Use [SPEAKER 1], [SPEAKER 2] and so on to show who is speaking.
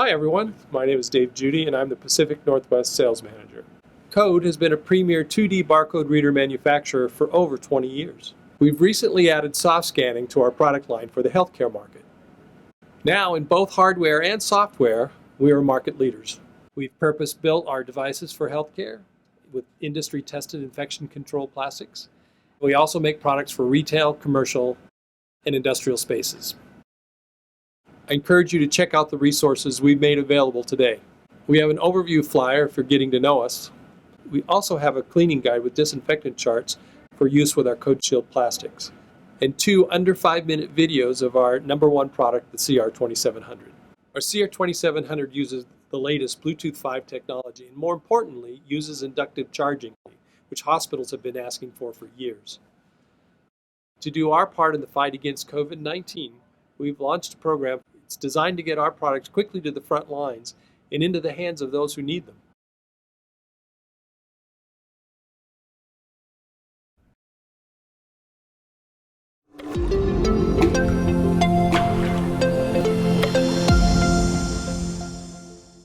[SPEAKER 1] Hi everyone, my name is Dave Judy and I'm the Pacific Northwest Sales Manager. Code has been a premier 2D barcode reader manufacturer for over 20 years. We've recently added soft scanning to our product line for the healthcare market. Now, in both hardware and software, we are market leaders. We've purpose-built our devices for healthcare with industry-tested infection control plastics. We also make products for retail, commercial, and industrial spaces. I encourage you to check out the resources we've made available today. We have an overview flyer for getting to know us. We also have a cleaning guide with disinfectant charts for use with our CodeShield plastics, and 2 under 5-minute videos of our #1 product, the CR2700. Our CR2700 uses the latest Bluetooth 5 technology and, more importantly, uses inductive charging, which hospitals have been asking for years. To do our part in the fight against COVID-19, we've launched a program. It's designed to get our products quickly to the front lines and into the hands of those who need them.